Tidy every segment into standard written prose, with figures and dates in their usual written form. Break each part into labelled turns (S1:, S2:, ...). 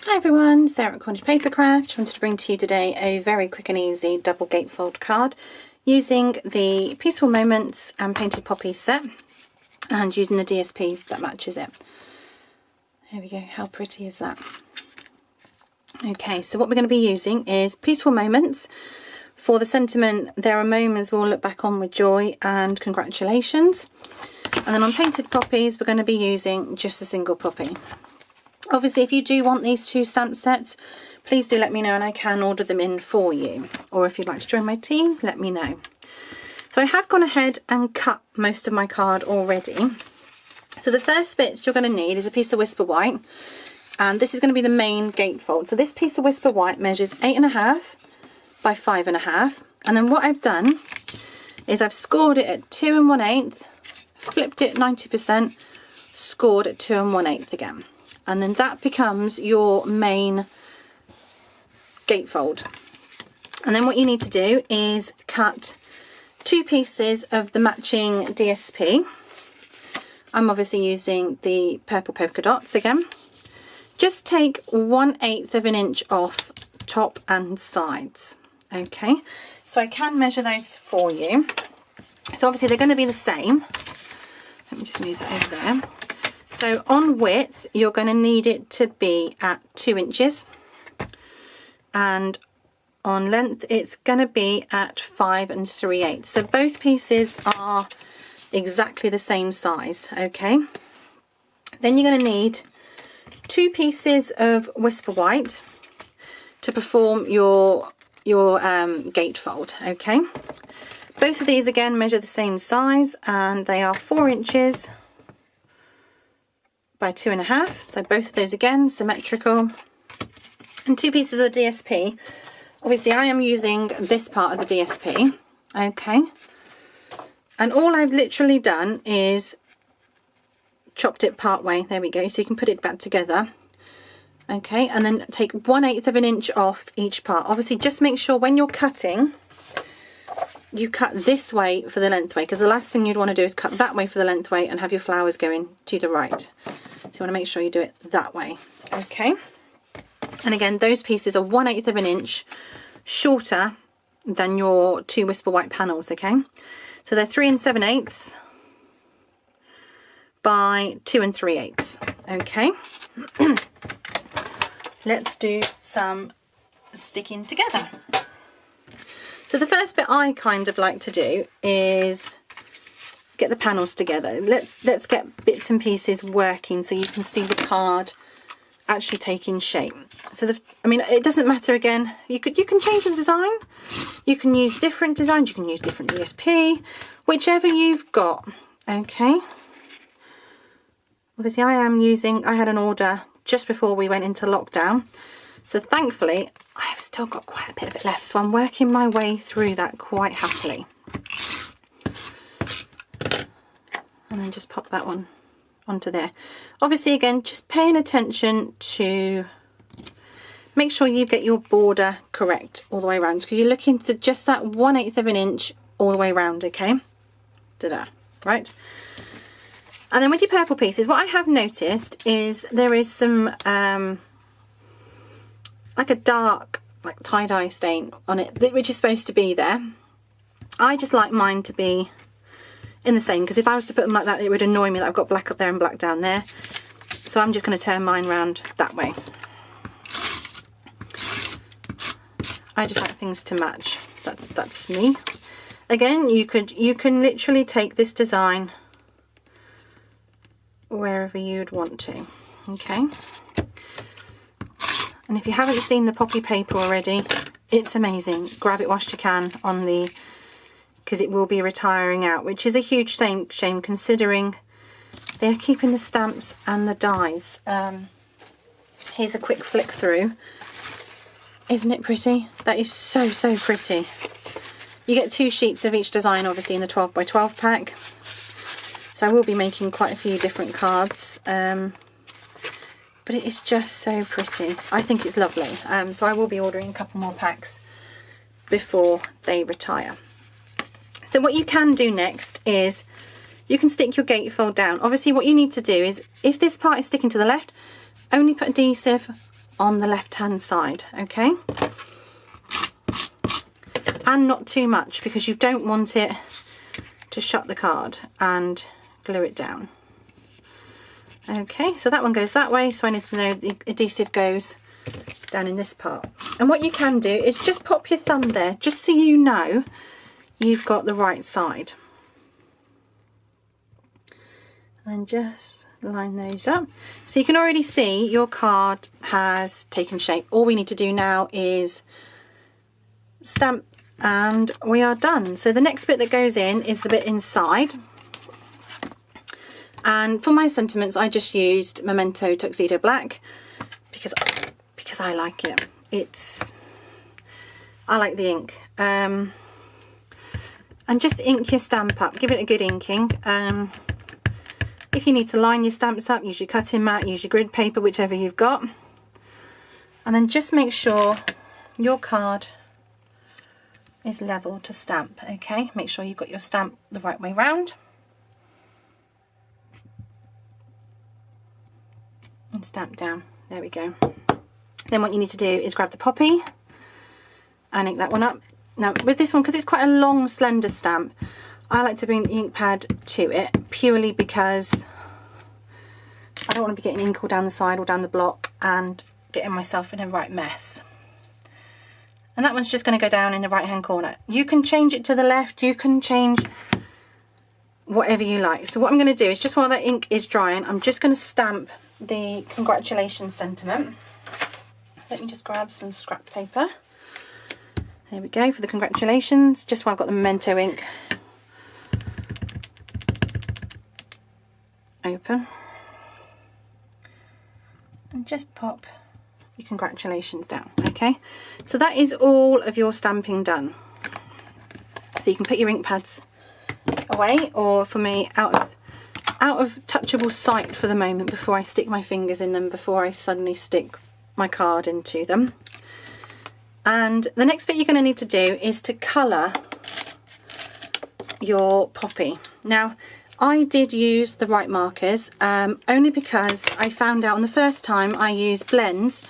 S1: Hi everyone, Sarah at Cornish Papercraft. I wanted to bring to you today a very quick and easy double gatefold card using the Peaceful Moments and Painted Poppies set and using the DSP that matches it. There we go, how pretty is that? Okay, so what we're going to be using is Peaceful Moments for the sentiment, there are moments we'll look back on with joy and congratulations. And then on Painted Poppies, we're going to be using just a single poppy. Obviously, if you do want these two stamp sets, please do let me know and I can order them in for you. Or if you'd like to join my team, let me know. So I have gone ahead and cut most of my card already. So the first bits you're going to need is a piece of Whisper White. And this is going to be the main gatefold. So this piece of Whisper White measures 8.5 by 5.5. And then what I've done is I've scored it at 2 1/8, flipped it 90%, scored at 2 1/8 again. And then that becomes your main gatefold. And then what you need to do is cut 2 pieces of the matching DSP. I'm obviously using the purple polka dots again. Just take 1/8 of an inch off top and sides. Okay, so I can measure those for you. So obviously they're going to be the same. Let me just move that over there. So on width, you're going to need it to be at 2 inches. And on length, it's going to be at 5 3/8. So both pieces are exactly the same size, okay? Then you're going to need 2 pieces of Whisper White to perform your gatefold, okay? Both of these again measure the same size and they are 4 inches by 2.5, so both of those again symmetrical. And 2 pieces of DSP. Obviously I am using this part of the DSP, okay? And all I've literally done is chopped it part way, there we go, so you can put it back together. Okay, and then take 1/8 of an inch off each part. Obviously just make sure when you're cutting, you cut this way for the length way, because the last thing you'd want to do is cut that way for the length way and have your flowers going to the right. So you want to make sure you do it that way, okay? And again, those pieces are 1/8 of an inch shorter than your 2 Whisper White panels, okay? So they're 3 7/8 by 2 3/8, okay? Let's do some sticking together. So the first bit I kind of like to do is get the panels together. Let's get bits and pieces working so you can see the card actually taking shape. So I mean, it doesn't matter again. You can change the design. You can use different designs. You can use different DSP, whichever you've got. Okay. Obviously, I had an order just before we went into lockdown. So thankfully, I have still got quite a bit of it left. So I'm working my way through that quite happily. And then just pop that one onto there. Obviously, again, just paying attention to make sure you get your border correct all the way around, because you're looking for just that 1/8 of an inch all the way around, okay? Ta-da, right? And then with your purple pieces, what I have noticed is there is some like a dark like tie-dye stain on it, which is supposed to be there. I just like mine to be in the same, because if I was to put them like that, it would annoy me that I've got black up there and black down there. So I'm just going to turn mine round that way. I just like things to match. That's me. Again, you can literally take this design wherever you'd want to, okay? And if you haven't seen the poppy paper already, it's amazing. Grab it whilst you can because it will be retiring out, which is a huge shame considering they're keeping the stamps and the dies. Here's a quick flick through. Isn't it pretty? That is so pretty. You get 2 sheets of each design, obviously, in the 12 by 12 pack. So I will be making quite a few different cards, but it is just so pretty. I think it's lovely. So I will be ordering a couple more packs before they retire. So what you can do next is you can stick your gatefold down. Obviously what you need to do is, if this part is sticking to the left, only put adhesive on the left hand side, okay? And not too much, because you don't want it to shut the card and glue it down. Okay, so that one goes that way, so I need to know the adhesive goes down in this part. And what you can do is just pop your thumb there, just so you know you've got the right side. And just line those up. So you can already see your card has taken shape. All we need to do now is stamp and we are done. So the next bit that goes in is the bit inside. And for my sentiments, I just used Memento Tuxedo Black because I like it. I like the ink. And just ink your stamp up. Give it a good inking. If you need to line your stamps up, use your cutting mat, use your grid paper, whichever you've got. And then just make sure your card is level to stamp, okay? Make sure you've got your stamp the right way round. And stamp down. There we go. Then what you need to do is grab the poppy and ink that one up. Now with this one, because it's quite a long slender stamp, I like to bring the ink pad to it purely because I don't want to be getting ink all down the side or down the block and getting myself in a right mess. And that one's just going to go down in the right hand corner. You can change it to the left, you can change whatever you like. So what I'm going to do is, just while that ink is drying, I'm just going to stamp the congratulations sentiment. Let me just grab some scrap paper. There we go for the congratulations, just while I've got the Memento ink open. And just pop your congratulations down, okay? So that is all of your stamping done. So you can put your ink pads away, or for me, out of touchable sight for the moment before I stick my fingers in them, before I suddenly stick my card into them. And the next bit you're going to need to do is to colour your poppy. Now, I did use the right markers, only because I found out on the first time I used blends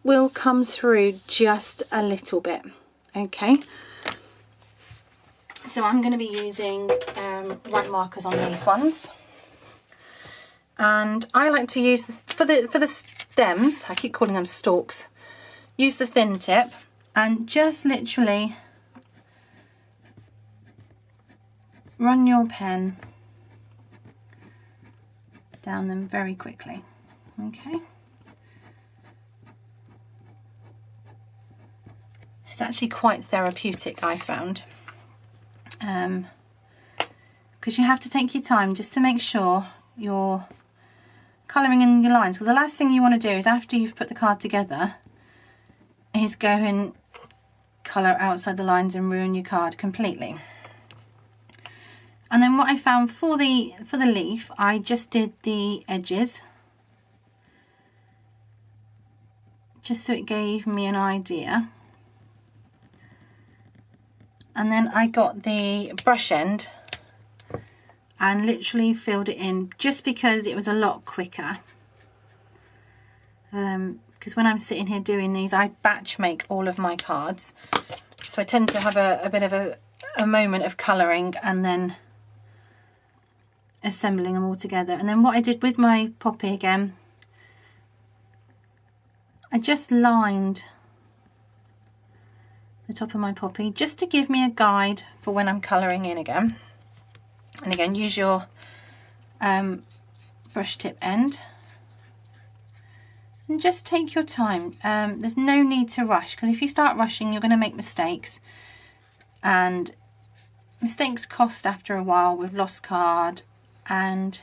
S1: will come through just a little bit, okay? So I'm going to be using white markers on these ones. And I like to use, for the stems, I keep calling them stalks, use the thin tip and just literally run your pen down them very quickly, okay? This is actually quite therapeutic, I found, because you have to take your time just to make sure you're colouring in your lines, because the last thing you want to do is, after you've put the card together, is go and colour outside the lines and ruin your card completely. And then what I found for the leaf, I just did the edges, just so it gave me an idea. And then I got the brush end and literally filled it in, just because it was a lot quicker. Because when I'm sitting here doing these, I batch make all of my cards, so I tend to have a bit of a moment of colouring and then assembling them all together. And then what I did with my poppy again, I just lined the top of my poppy just to give me a guide for when I'm colouring in again. And again, use your brush tip end and just take your time. There's no need to rush, because if you start rushing, you're going to make mistakes, and mistakes cost after a while with lost card. And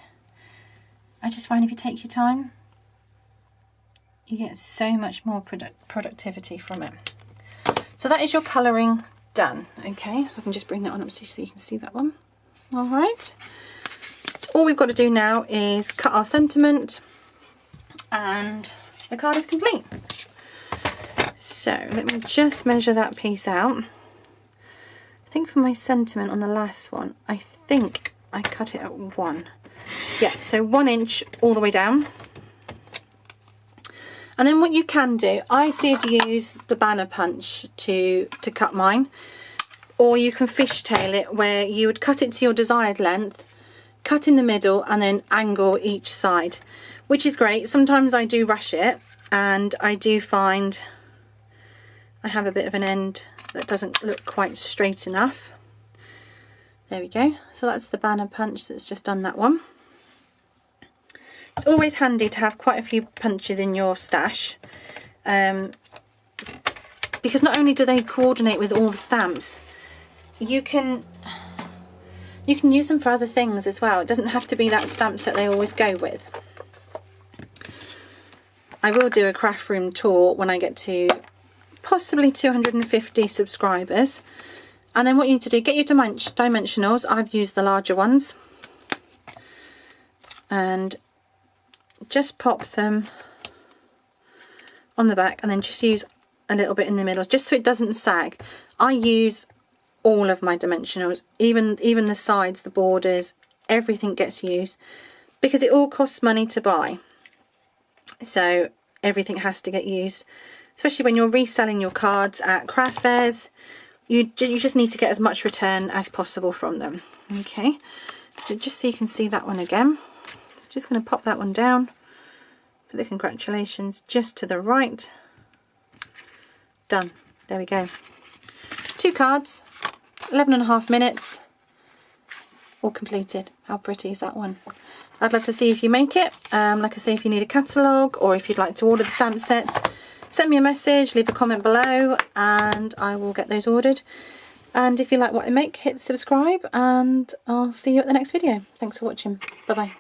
S1: I just find if you take your time, you get so much more productivity from it. So that is your colouring done, okay? So I can just bring that on up so you can see that one. All right. All we've got to do now is cut our sentiment and the card is complete. So let me just measure that piece out. I think for my sentiment on the last one, I think I cut it at 1. Yeah, so 1 inch all the way down. And then what you can do, I did use the banner punch to cut mine, or you can fishtail it, where you would cut it to your desired length, cut in the middle and then angle each side, which is great. Sometimes I do rush it and I do find I have a bit of an end that doesn't look quite straight enough. There we go. So that's the banner punch that's just done that one. It's always handy to have quite a few punches in your stash, because not only do they coordinate with all the stamps, you can use them for other things as well. It doesn't have to be that stamp set they always go with. I will do a craft room tour when I get to possibly 250 subscribers. And then what you need to do, get your dimensionals. I've used the larger ones. And just pop them on the back, and then just use a little bit in the middle just so it doesn't sag. I use all of my dimensionals, even the sides, the borders, everything gets used, because it all costs money to buy, so everything has to get used, especially when you're reselling your cards at craft fairs. You just need to get as much return as possible from them. Okay, so just so you can see that one again, so I'm just going to pop that one down, put the congratulations just to the right. Done. There we go. 2 cards, 11.5 minutes, all completed. How pretty is that one? I'd love to see if you make it. Like I say, if you need a catalogue or if you'd like to order the stamp sets, send me a message, leave a comment below, and I will get those ordered. And if you like what I make, hit subscribe, and I'll see you at the next video. Thanks for watching. Bye bye.